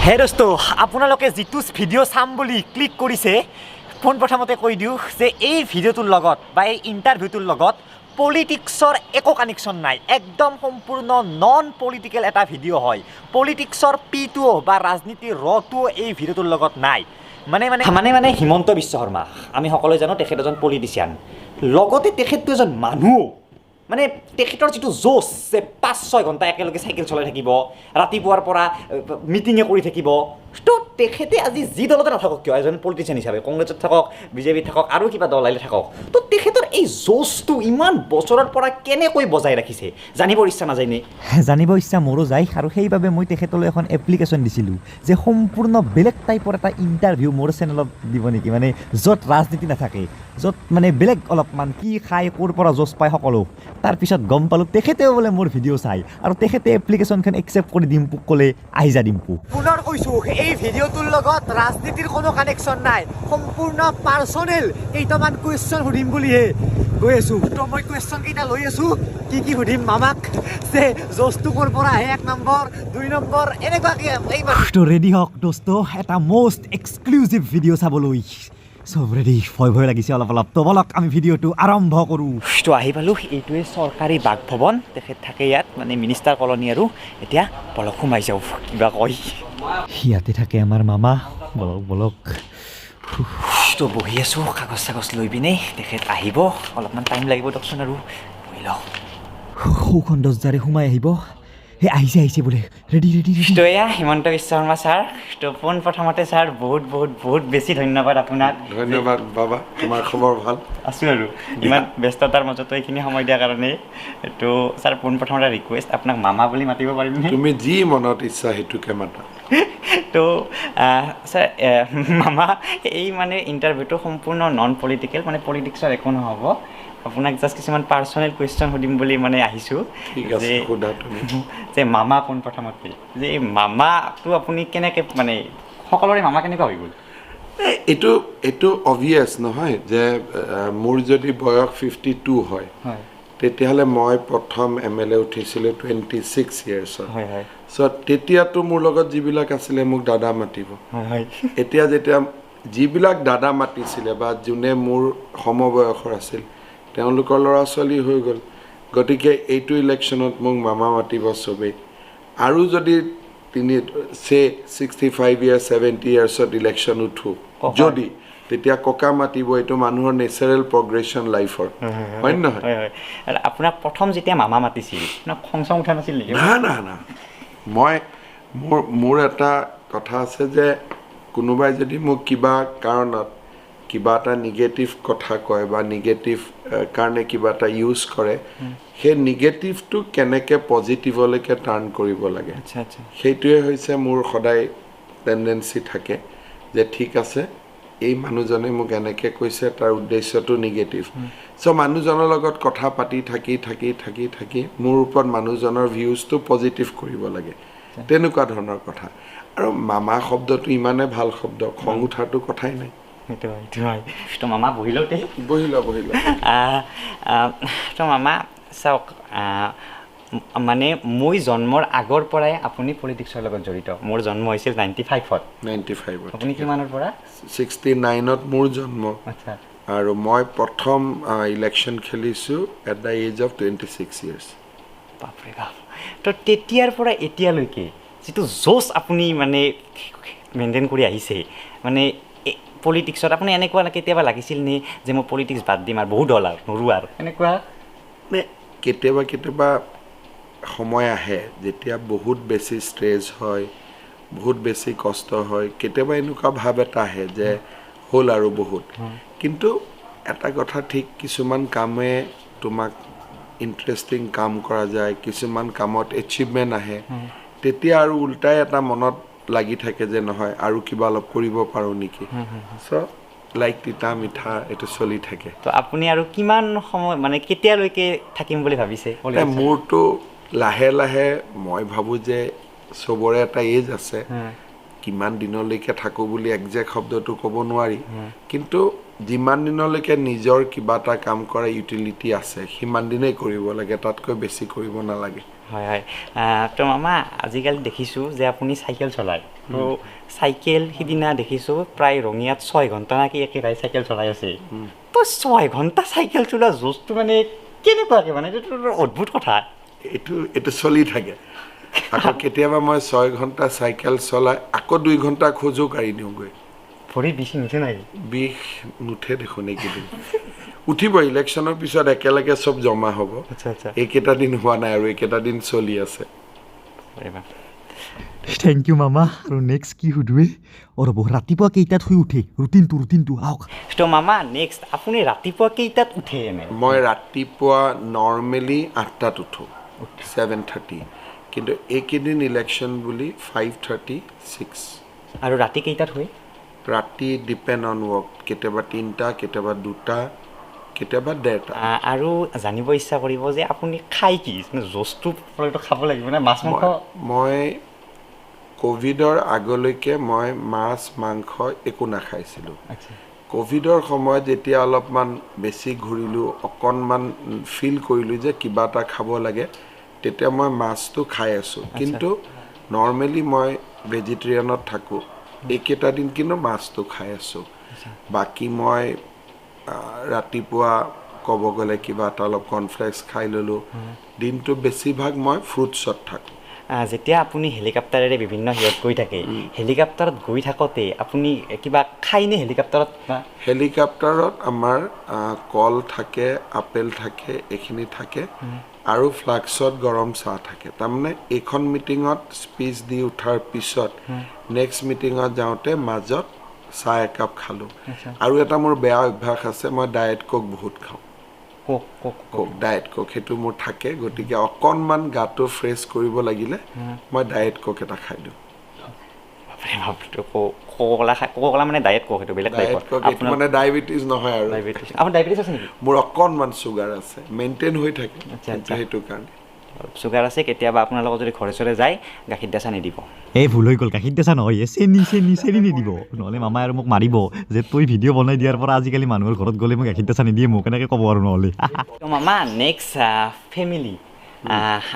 হে দোস্ত আপোনালোকে যিটো ভিডিঅ' চাম বুলি ক্লিক কৰিছে পোনপ্ৰথমতে কৈ দিওঁ যে এই ভিডিঅ'টোৰ লগত বা এই ইণ্টাৰভিউটোৰ লগত পলিটিক্সৰ একো কানেকশ্যন নাই একদম সম্পূৰ্ণ নন পলিটিকেল এটা ভিডিঅ' হয় পলিটিক্সৰ পিটো বা ৰাজনীতিৰ ৰটো এই ভিডিঅ'টোৰ লগত নাই মানে হিমন্ত বিশ্ব শৰ্মা আমি সকলোৱে জানো তেখেত এজন পলিটিচিয়ান লগতে তেখেতটো এজন মানুহ মানে তেখেতৰ যিটো জোচ যে 5-6 ঘণ্টা একেলগে চাইকেল চলাই থাকিব ৰাতিপুৱাৰ পৰা মিটিঙে কৰি থাকিব তো তেখেতে আজি যি দলতে নাথাকক কিয় এজন পলিটিচিয়ান হিচাপে কংগ্ৰেছত থাকক বিজেপি থাকক আৰু কিবা দল আহিলে থাকক তো তেখেতৰ এই জোচটো ইমান বছৰৰ পৰা কেনেকৈ বজাই ৰাখিছে জানিবৰ ইচ্ছা নাযায়নে জানিব ইচ্ছা মোৰো যায় আৰু সেইবাবে মই তেখেতলৈ এখন এপ্লিকেশ্যন দিছিলোঁ যে সম্পূৰ্ণ বেলেগ টাইপৰ এটা ইণ্টাৰভিউ মোৰ চেনেলত দিব নেকি মানে য'ত ৰাজনীতি নাথাকে য'ত মানে বেলেগ অলপমান কি খাই ক'ৰ পৰা জোচ পায় সকলো তাৰপিছত গম পালোঁ তেখেতেও বোলে মোৰ ভিডিঅ' চাই আৰু তেখেতে এপ্লিকেশ্যনখন একচেপ্ট কৰি ডিম্পুক ক'লে আহি যা ডিম্পু পুনৰ কৈছোঁ এই ভিডিঅ'টোৰ লগত ৰাজনীতিৰ কোনো কানেকশ্যন নাই সম্পূৰ্ণ পাৰ্চনেল কেইটামান কুৱেশ্যন সুধিম বুলিহে গৈ আছোঁ তো মই কুৱেশ্যন কেইটা লৈ আছোঁ কি সুধিম মামাক যে জোচটো ক'ৰ পৰা আহে 1 নম্বৰ 2 নম্বৰ এনেকুৱাকৈ তো ৰেডি হওক দোস্ত এটা মষ্ট এক্সক্লুচিভ ভিডিঅ' চাবলৈ চব ৰেডি ভয় লাগিছে অলপ তো বলক আমি ভিডিঅ'টো আৰম্ভ কৰোঁ তো আহি পালোঁ এইটোৱে চৰকাৰী বাসভৱন তেখেত থাকে ইয়াত মানে মিনিষ্টাৰ কলনী আৰু এতিয়া বলক সোমাই যাওঁ কিবা কয় ইয়াতে থাকে আমাৰ মামা বলক তো বহি আছোঁ কাগজ চাগজ লৈ পিনে তেখেত আহিব অলপমান টাইম লাগিব দিয়কচোন আৰু বহি লওঁ সৌখন দৰ্জাৰে সোমাই আহিব হে আহিছে বোলে ৰেডি তো এয়া হিমন্ত বিশ্ব শৰ্মা ছাৰ তো পোনপ্ৰথমতে ছাৰ বহুত বেছি ধন্যবাদ আপোনাক ধন্যবাদ বাবা তোমাৰ খবৰ ভাল আছোঁ আৰু ইমান ব্যস্ততাৰ মাজতো এইখিনি সময় দিয়াৰ কাৰণে তো ছাৰ পোনপ্ৰথমতে ৰিকুৱেষ্ট আপোনাক মামা বুলি মাতিব পাৰিমনে তুমি যি মনত ইচ্ছা সেইটোকে মাতা তো ছাৰ মামা এই মানে ইণ্টাৰভিউটো সম্পূৰ্ণ নন পলিটিকেল মানে পলিটিক্সৰ একো নহ'ব আপোনাক জাষ্ট কিছুমান পাৰ্চনেল কুৱেশ্যন সুধিম বুলি মানে আহিছোঁ যে মামা পোনপ্ৰথমতে যে এই মামাটো আপুনি কেনেকৈ মানে সকলোৰে মামা কেনেকুৱা হৈ গ'ল এইটো অবভিয়াছ নহয় যে মোৰ যদি বয়স 52 হয় তেতিয়াহ'লে মই প্ৰথম MLA উঠিছিলোঁ 26 ইয়াৰ্ছত চ' তেতিয়াতো মোৰ লগত যিবিলাক আছিলে মোক দাদা মাতিব এতিয়া যেতিয়া যিবিলাক দাদা মাতিছিলে বা যোনে মোৰ সমবয়সৰ আছিল তেওঁলোকৰ ল'ৰা ছোৱালী হৈ গ'ল গতিকে এইটো ইলেকশ্যনত মোক মামা মাতিব চবেই আৰু যদি 65 ইয়াৰ্ছ 70 ইয়াৰ্ছত ইলেকশ্যন উঠো যদি তেতিয়া ককা মাতিব এইটো মানুহৰ নেচাৰেল প্ৰগ্ৰেশ্যন লাইফৰ হয় নহয় আপোনাক প্ৰথম যেতিয়া মামা মাতিছিল আপোনাক খং চং উঠা নাছিল নেকি না মই মোৰ এটা কথা আছে যে কোনোবাই যদি মোক কিবা কাৰণত কিবা এটা নিগেটিভ কথা কয় বা নিগেটিভ কাৰণে কিবা এটা ইউজ কৰে সেই নিগেটিভটো কেনেকৈ পজিটিভলৈকে টাৰ্ণ কৰিব লাগে সেইটোৱে হৈছে মোৰ সদায় টেণ্ডেঞ্চি থাকে যে ঠিক আছে এই মানুহজনে মোক এনেকৈ কৈছে তাৰ উদ্দেশ্যটো নিগেটিভ চ' মানুহজনৰ লগত কথা পাতি থাকি মোৰ ওপৰত মানুহজনৰ ভিউজটো পজিটিভ কৰিব লাগে তেনেকুৱা ধৰণৰ কথা আৰু মামা শব্দটো ইমানে ভাল শব্দ খং উঠাৰটো কথাই নাই তো মামা বহিলোঁ তো মামা চাওক মানে মই জন্মৰ আগৰ পৰাই আপুনি পলিটিক্সৰ লগত জড়িত মোৰ জন্ম হৈছিল 95ত আপুনি কিমানৰ পৰা 69ত মোৰ জন্ম আৰু মই প্ৰথম ইলেকশ্যন খেলিছোঁ at the age of 26 years বাপৰে বাপ তো তেতিয়াৰ পৰা এতিয়ালৈকে যিটো জোচ আপুনি মানে মেইনটেইন কৰি আহিছে মানে পলিটিক্সত আপুনি এনেকুৱা কেতিয়াবা লাগিছিল নে যে মই পলিটিক্স বাদ দিম আৰু বহুত দল আৰু নৰো আৰু এনেকুৱা কেতিয়াবা সময় আহে যেতিয়া বহুত বেছি ষ্ট্ৰেছ হয় বহুত বেছি কষ্ট হয় কেতিয়াবা এনেকুৱা ভাৱ এটা আহে যে হ'ল আৰু বহুত কিন্তু এটা কথা ঠিক কিছুমান কামে তোমাক ইণ্টাৰেষ্টিং কাম কৰা যায় কিছুমান কামত এচিভমেণ্ট আহে তেতিয়া আৰু উল্টাই এটা মনত লাগি থাকে যে নহয় আৰু কিবা অলপ কৰিব পাৰোঁ নেকি চ' লাইক তিতা মিঠা এইটো চলি থাকে তো আপুনি আৰু কিমান সময় মানে কেতিয়ালৈকে থাকিম বুলি ভাবিছে মোৰতো লাহে মই ভাবোঁ যে চবৰে এটা এজ আছে কিমান দিনলৈকে থাকোঁ বুলি একজেক্ট শব্দটো ক'ব নোৱাৰি কিন্তু যিমান দিনলৈকে নিজৰ কিবা এটা কাম কৰা ইউটিলিটি আছে সিমান দিনেই কৰিব লাগে তাতকৈ বেছি কৰিব নালাগে হয় হয় তো মামা আজিকালি দেখিছোঁ যে আপুনি চাইকেল চলায় তো চাইকেল সিদিনা দেখিছোঁ প্ৰায় ৰঙিয়াত 6 ঘণ্টা নাকি একেৰাহে চাইকেল চলাই আছে তো 6 ঘণ্টা চাইকেল চলোৱা জোচটো মানে কেনেকুৱাকৈ মানে এইটো অদ্ভুত কথা এইটো চলি থাকে আকৌ কেতিয়াবা মই 6 ঘণ্টা চাইকেল চলাই আকৌ 2 ঘণ্টা খোজো কাঢ়ি দিওঁগৈ ভৰি বিষ নুঠে নাই বিষ নুঠে দেখোন এইকেইদিন উঠিব ইলেকশ্যনৰ পিছত একেলগে চব জমা হ'ব আচ্ছা আচ্ছা এইকেইটা দিন হোৱা নাই আৰু এইকেইটা দিন চলি আছে থেংক ইউ মামা আৰু নেক্সট কি সুধোৱে ৰ'ব ৰাতিপুৱা কেইটাত শুই উঠে ৰুটিনটো আহক তো মামা নেক্সট আপুনি ৰাতিপুৱা কেইটাত উঠে এনে মই ৰাতিপুৱা নৰ্মেলি 8টাত উঠোঁ 7:30 কিন্তু এইকেইদিন ইলেকশ্যন বুলি 5:36 আৰু ৰাতি কেইটাত শুৱে ৰাতি ডিপেণ্ড অন ৱৰ্ক কেতিয়াবা 3টা কেতিয়াবা 2টা কেতিয়াবা 1:30 আৰু জানিব ইচ্ছা কৰিব যে আপুনি খাই কি জোচটো খাব লাগিব নে মাছ মাংস মই ক'ভিডৰ আগলৈকে মই মাছ মাংস একো নাখাইছিলোঁ ক'ভিডৰ সময়ত যেতিয়া অলপমান বেছি ঘূৰিলোঁ অকণমান ফিল কৰিলোঁ যে কিবা এটা খাব লাগে তেতিয়া মই মাছটো খাই আছোঁ কিন্তু নৰ্মেলি মই ভেজিটেৰিয়ানত থাকোঁ এইকেইটা দিন কিন্তু মাছটো খাই আছোঁ বাকী মই ৰাতিপুৱা ক'ব গ'লে কিবা এটা অলপ কৰ্ণফ্লেক্স খাই ল'লোঁ দিনটো বেছিভাগ মই ফ্ৰুটছত থাকোঁ যেতিয়া আপুনি হেলিকপ্টাৰেৰে বিভিন্ন হেৰিত গৈ থাকে হেলিকপ্টাৰত গৈ থাকোঁতে আপুনি কিবা খায়নে হেলিকপ্টাৰত আমাৰ কল থাকে আপেল থাকে এইখিনি থাকে আৰু ফ্লাক্সত গৰম চাহ থাকে তাৰমানে এইখন মিটিঙত স্পীচ দি উঠাৰ পিছত নেক্সট মিটিঙত যাওঁতে মাজত চাহ একাপ খালোঁ আৰু এটা মোৰ বেয়া অভ্যাস আছে মই ডায়েট কোক বহুত খাওঁ ডায়েট কোক সেইটো মোৰ থাকে গতিকে অকণমান গাটো ফ্ৰেছ কৰিব লাগিলে মই ডায়েট কোক এটা খাই দিওঁ কোকলা মানে ডায়েট কোক সেইটো বেলেগ মানে ডায়েবেটিছ নহয় আৰু আপোনাৰ ডায়েবেটিছ আছে নেকি মোৰ অকণমান চুগাৰ আছে মেইনটেইন হৈ থাকে সেইটো কাৰণে চুগাৰ আছে কেতিয়াবা আপোনাৰ লগত যদি ঘৰে চৰে যায় গাখীৰ দাচা নিদিব এই ভুল হৈ গ'ল গাখীৰ দাচা নহয় চেনি নিদিব নহ'লে মামাই আৰু মোক মাৰিব যে তই ভিডিঅ' বনাই দিয়াৰ পৰা আজিকালি মানুহৰ ঘৰত গ'লে মোক গাখীৰ দাচা নিদিয়ে মোক এনেকৈ ক'ব আৰু নহ'লে মামা নেক্সট ফেমিলি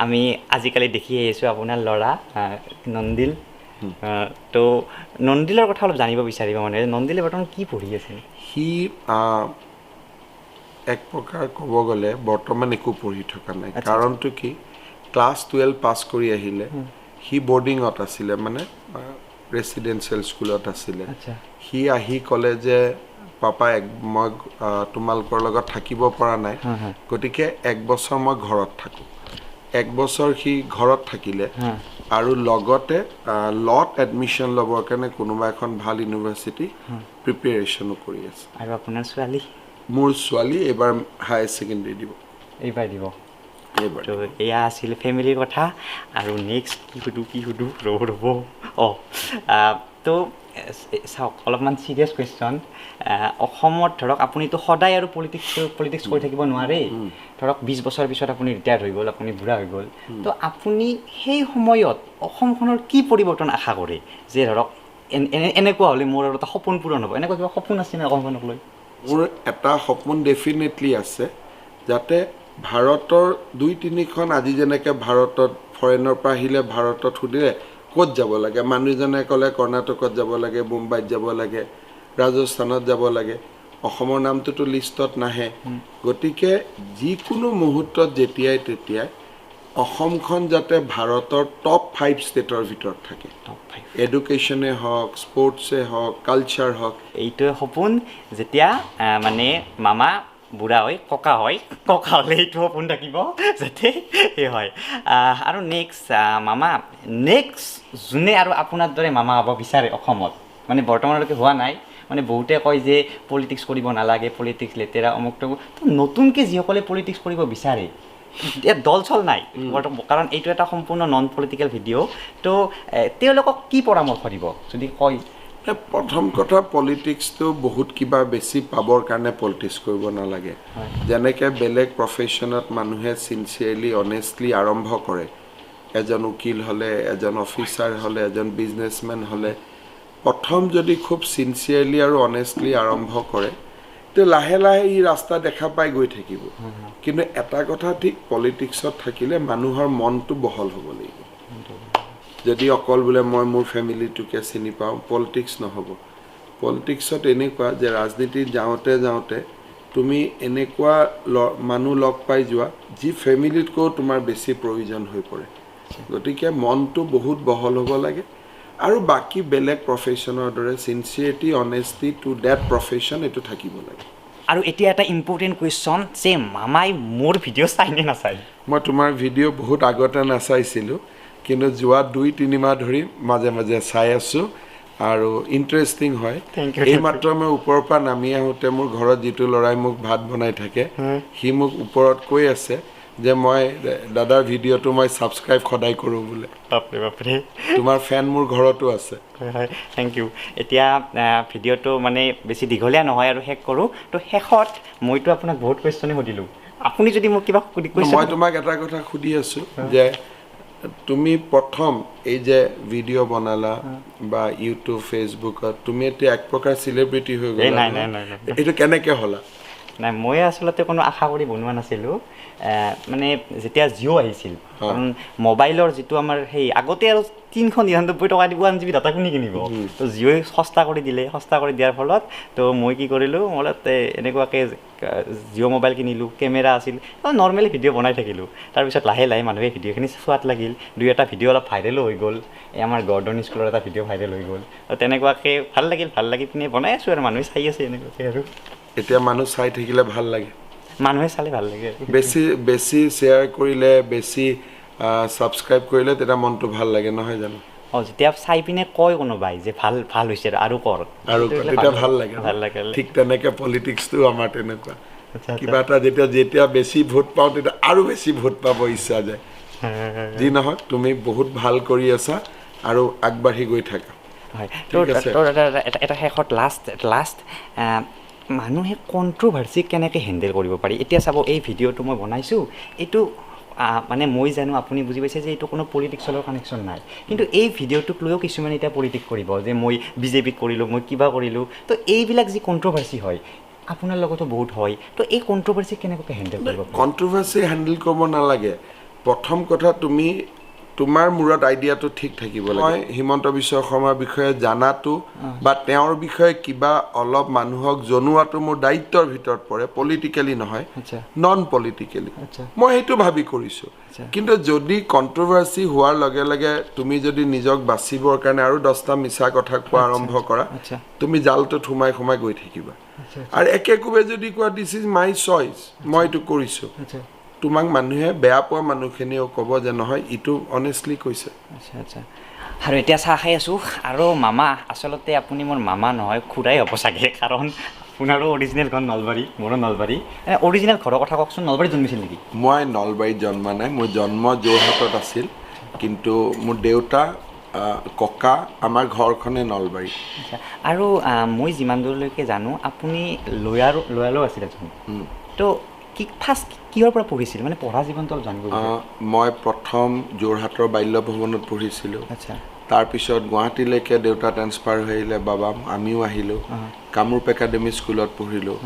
আমি আজিকালি দেখি আহিছোঁ আপোনাৰ ল'ৰা নন্দিল তো নন্দিলৰ কথা অলপ জানিব বিচাৰিব মানে নন্দিলে বৰ্তমান কি পঢ়ি আছে সি এক প্ৰকাৰ ক'ব গ'লে বৰ্তমান একো পঢ়ি থকা নাই কাৰণটো কি ক্লাছ 12 পাছ কৰি আহিলে সি বৰ্ডিঙত আছিলে মানে ৰেচিডেঞ্চিয়েল স্কুলত আছিলে সি আহি ক'লে যে পাপা মই তোমালোকৰ লগত থাকিব পৰা নাই গতিকে 1 বছৰ মই ঘৰত থাকোঁ 1 বছৰ সি ঘৰত থাকিলে আৰু লগতে লত এডমিশ্যন ল'বৰ কাৰণে কোনোবা এখন ভাল ইউনিভাৰ্চিটি প্ৰিপেৰেশ্যনো কৰি আছে আৰু আপোনাৰ ছোৱালী মোৰ ছোৱালী এইবাৰ হায়াৰ ছেকেণ্ডেৰী দিব এইবাৰ দিব তো এয়া আছিল ফেমিলিৰ কথা আৰু নেক্সট কি সুধোঁ ৰ'ব তো চাওক অলপমান চিৰিয়াছ কুৱেশ্যন অসমত ধৰক আপুনিতো সদায় আৰু পলিটিক্স কৰি থাকিব নোৱাৰে ধৰক 20 বছৰ পিছত আপুনি ৰিটায়াৰ হৈ গ'ল আপুনি বুঢ়া হৈ গ'ল তো আপুনি সেই সময়ত অসমখনৰ কি পৰিৱৰ্তন আশা কৰে যে ধৰক এনেকুৱা হ'লে মোৰ আৰু এটা সপোন পূৰণ হ'ব এনেকুৱা কিবা সপোন আছে নে অসমখনক লৈ মোৰ এটা সপোন ডেফিনেটলি আছে যাতে ভাৰতৰ 2-3খন আজি যেনেকৈ ভাৰতত ফৰেনৰ পৰা আহিলে ভাৰতত সুধিলে ক'ত যাব লাগে মানুহজনে ক'লে কৰ্ণাটকত যাব লাগে মুম্বাইত যাব লাগে ৰাজস্থানত যাব লাগে অসমৰ নামটোতো লিষ্টত নাহে গতিকে যিকোনো মুহূৰ্তত যেতিয়াই তেতিয়াই অসমখন যাতে ভাৰতৰ টপ 5 ষ্টেটৰ ভিতৰত থাকে এডুকেশ্যনে হওক স্পৰ্টছে হওক কালচাৰ হওক এইটোৱে সপোন যেতিয়া মানে মামা বুঢ়া হয় ককা হ'লে এইটো সপোন থাকিব যাতে সেই হয় আৰু নেক্সট মামা নেক্সট যোনে আৰু আপোনাৰ দৰে মামা হ'ব বিচাৰে অসমত মানে বৰ্তমানলৈকে হোৱা নাই মানে বহুতে কয় যে পলিটিক্স কৰিব নালাগে পলিটিক্স লেতেৰা অমুক তমুক তো নতুনকৈ যিসকলে পলিটিক্স কৰিব বিচাৰে ইয়াত দল চল নাই কাৰণ এইটো এটা সম্পূৰ্ণ নন পলিটিকেল ভিডিঅ' তো তেওঁলোকক কি পৰামৰ্শ দিব যদি কয় প্ৰথম কথা পলিটিক্সটো বহুত কিবা বেছি পাবৰ কাৰণে পলিটিক্স কৰিব নালাগে যেনেকৈ বেলেগ প্ৰফেশ্যনত মানুহে চিনচিয়াৰলি অনেষ্টলি আৰম্ভ কৰে এজন উকিল হ'লে এজন অফিচাৰ হ'লে এজন বিজনেছমেন হ'লে প্ৰথম যদি খুব চিনচিয়াৰলি আৰু অনেষ্টলি আৰম্ভ কৰে তে লাহে লাহে ই ৰাস্তা দেখা পাই গৈ থাকিব কিন্তু এটা কথা ঠিক পলিটিক্সত থাকিলে মানুহৰ মনটো বহল হ'ব লাগিব যদি অকল বোলে মই মোৰ ফেমিলিটোকে চিনি পাওঁ পলিটিক্স নহ'ব পলিটিক্সত এনেকুৱা যে ৰাজনীতিত যাওঁতে তুমি এনেকুৱা মানুহ লগ পাই যোৱা যি ফেমিলিতকৈ তোমাৰ বেছি প্ৰয়োজন হৈ পৰে গতিকে মনটো বহুত বহল হ'ব লাগে আৰু বাকি বেলেগ প্ৰফেশ্যনৰ দৰে সিনচিয়াৰিটি অনেষ্টি টু ডেট প্ৰফেশ্যন এইটো থাকিব লাগে আৰু এতিয়া এটা ইম্পৰ্টেণ্ট কুৱেশ্যন যে মামাই মোৰ ভিডিঅ' চাইনে নাচায় মই তোমাৰ ভিডিঅ' বহুত আগতে নাচাইছিলোঁ কিন্তু যোৱা 2-3 মাহ ধৰি মাজে মাজে চাই আছোঁ আৰু ইণ্টাৰেষ্টিং হয় এই মাত্ৰ মই ওপৰৰ পৰা নামি আহোঁতে মোৰ ঘৰত যিটো ল'ৰাই মোক ভাত বনাই থাকে সি মোক ওপৰত কৈ আছে যে মই দাদাৰ ভিডিঅ'টো মই ছাবস্ক্ৰাইব সদায় কৰোঁ বোলে বাপৰে বাপৰে তোমাৰ ফেন মোৰ ঘৰতো আছে হয় থেংক ইউ এতিয়া ভিডিঅ'টো মানে বেছি দীঘলীয়া নহয় আৰু শেষ কৰোঁ তো শেষত মইতো আপোনাক বহুত কুৱেশ্যনে সুধিলোঁ আপুনি যদি মোক কিবা মই তোমাক এটা কথা সুধি আছোঁ যে তুমি প্ৰথম এই যে ভিডিঅ' বনালা বা ইউটিউব ফেচবুকত তুমি এতিয়া এক প্ৰকাৰ চেলিব্ৰিটি হৈ গ'লা নাই এইটো কেনেকৈ হ'লা নাই মই আচলতে কোনো আশা কৰি বনোৱা নাছিলোঁ মানে যেতিয়া জিঅ' আহিছিল কাৰণ মোবাইলৰ যিটো আমাৰ সেই আগতে আৰু 399 টকা দিব 1 GB ডাটা কোনে কিনিব তো জিঅ'ই সস্তা কৰি দিলে সস্তা কৰি দিয়াৰ ফলত তো মই কি কৰিলোঁ মলত এনেকুৱাকৈ জিঅ' মোবাইল কিনিলোঁ কেমেৰা আছিল নৰ্মেলি ভিডিঅ' বনাই থাকিলোঁ তাৰপিছত লাহে লাহে মানুহে ভিডিঅ'খিনি চোৱাত লাগিল 2-এটা ভিডিঅ' অলপ ভাইৰেলো হৈ গ'ল এই আমাৰ গৰ্ডন স্কুলৰ এটা ভিডিঅ' ভাইৰেল হৈ গ'ল তেনেকুৱাকৈ ভাল লাগি পিনে বনাই আছোঁ আৰু মানুহে চাই আছে এনেকুৱাকৈ আৰু এতিয়া মানুহ চাই থাকিলে ভাল লাগে মানুহে চালে ভাল লাগে বেছি শ্বেয়াৰ কৰিলে বেছি ছাবস্ক্ৰাইব কৰিলে তেতিয়া মনটো ভাল লাগে নহয় জানো যেতিয়া চাই পিনে কয় কোনোবাই যে ভাল হৈছে আৰু কৰ আৰু তেতিয়া ভাল লাগে ঠিক তেনেকৈ পলিটিক্সটো আমাৰ তেনেকুৱা কিবা এটা যেতিয়া বেছি ভোট পাওঁ তেতিয়া আৰু বেছি ভোট পাব ইচ্ছা যায় যি নহয় তুমি বহুত ভাল কৰি আছা আৰু আগবাঢ়ি গৈ থাকা হয় এটা শেষত লাষ্ট মানুহে কণ্ট্ৰভাৰ্চি কেনেকৈ হেণ্ডেল কৰিব পাৰি এতিয়া চাব এই ভিডিঅ'টো মই বনাইছোঁ এইটো মানে মই জানো আপুনি বুজি পাইছে যে এইটো কোনো পলিটিক্সৰ কানেকশ্যন নাই কিন্তু এই ভিডিঅ'টোক লৈও কিছুমানে এতিয়া পলিটিক্স কৰিব যে মই বিজেপিক কৰিলোঁ মই কিবা কৰিলোঁ তো এইবিলাক যি কণ্ট্ৰভাৰ্চি হয় আপোনাৰ লগতো বহুত হয় তো এই কণ্ট্ৰভাৰ্চি কেনেকৈ হেণ্ডেল কৰিব কণ্ট্ৰভাৰ্চি হেণ্ডেল কৰিব নালাগে প্ৰথম কথা তুমি তোমাৰ মূৰত আইডিয়াটো ঠিক থাকিব লাগে মই হিমন্ত বিশ্ব শৰ্মাৰ বিষয়ে জানাটো বা তেওঁৰ বিষয়ে কিবা অলপ মানুহক জনোৱাটো মোৰ দায়িত্বৰ ভিতৰত পৰে পলিটিকেলি নহয় নন পলিটিকেলি মই সেইটো ভাবি কৰিছোঁ কিন্তু যদি কণ্ট্ৰভাৰ্চি হোৱাৰ লগে লগে তুমি যদি নিজক বাচিবৰ কাৰণে আৰু 10টা মিছা কথা কোৱা আৰম্ভ কৰা তুমি জালটোত সোমাই গৈ থাকিবা আৰু একেকোবে যদি কোৱা দিছ ইজ মাই চইচ মই এইটো কৰিছোঁ তোমাক মানুহে বেয়া পোৱা মানুহখিনিও ক'ব যে নহয় ইটো অনেষ্টলি কৈছে আৰু এতিয়া চাহ খাই আছোঁ আৰু মামা আচলতে আপুনি মোৰ মামা নহয় খুৰাই হ'ব চাগে কাৰণ আপোনাৰো অৰিজিনেল ঘৰ নলবাৰী মোৰো নলবাৰী অৰিজিনেল ঘৰৰ কথা কওকচোন নলবাৰীত জন্মিছিল নেকি মই নলবাৰীত জন্মা নাই মোৰ জন্ম যোৰহাটত আছিল কিন্তু মোৰ দেউতা ককা আমাৰ ঘৰখনে নলবাৰী আৰু মই যিমান দূৰলৈকে জানো আপুনি লয়ালো আছিলে তো ফাৰ্ষ্ট কিহৰ পৰা পঢ়িছিল মানে পঢ়া জীৱনটো অলপ জানিব মই প্ৰথম যোৰহাটৰ বাল্য ভৱনত পঢ়িছিলোঁ তাৰপিছত গুৱাহাটীলৈকে দেউতা ট্ৰেন্সফাৰ হৈ আহিলে বাবা আমিও আহিলোঁ কামৰূপ একাডেমি স্কুলত পঢ়িলোঁ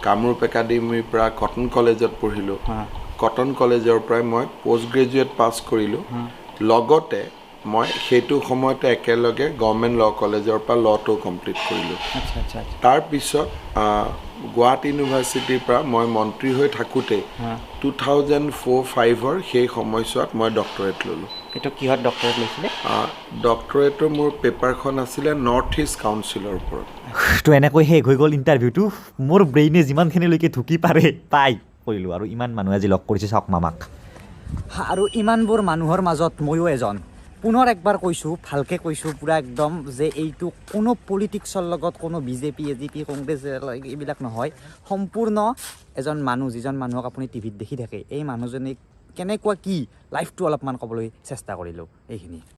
কামৰূপ একাডেমিৰ পৰা কটন কলেজত পঢ়িলোঁ কটন কলেজৰ পৰাই মই পষ্ট গ্ৰেজুৱেট পাছ কৰিলোঁ লগতে মই সেইটো সময়তে একেলগে গভৰ্ণমেণ্ট ল' কলেজৰ পৰা ল'টো কমপ্লিট কৰিলোঁ তাৰপিছত গুৱাহাটী ইউনিভাৰ্চিটিৰ পৰা মই মন্ত্ৰী হৈ থাকোঁতে 2004-05 সেই সময়ছোৱাত মই ডক্টৰেট ল'লোঁ এইটো কিহত ডক্টৰেট লৈছিলে ডক্টৰেটৰ মোৰ পেপাৰখন আছিলে নৰ্থ ইষ্ট কাউন্সিলৰ ওপৰত তো এনেকৈ শেষ হৈ গ'ল ইণ্টাৰভিউটো মোৰ ব্ৰেইনে যিমানখিনিলৈকে ঢুকি পাই কৰিলোঁ আৰু ইমান মানুহে আজি লগ কৰিছে চাওক মামাক আৰু ইমানবোৰ মানুহৰ মাজত ময়ো এজন পুনৰ একবাৰ কৈছোঁ ভালকৈ কৈছোঁ পূৰা একদম যে এইটো কোনো পলিটিক্সৰ লগত কোনো বিজেপি এজিপি কংগ্ৰেছ এইবিলাক নহয় সম্পূৰ্ণ এজন মানুহ যিজন মানুহক আপুনি টিভিত দেখি থাকে এই মানুহজনে কেনেকুৱা কি লাইফটো অলপমান ক'বলৈ চেষ্টা কৰিলোঁ এইখিনি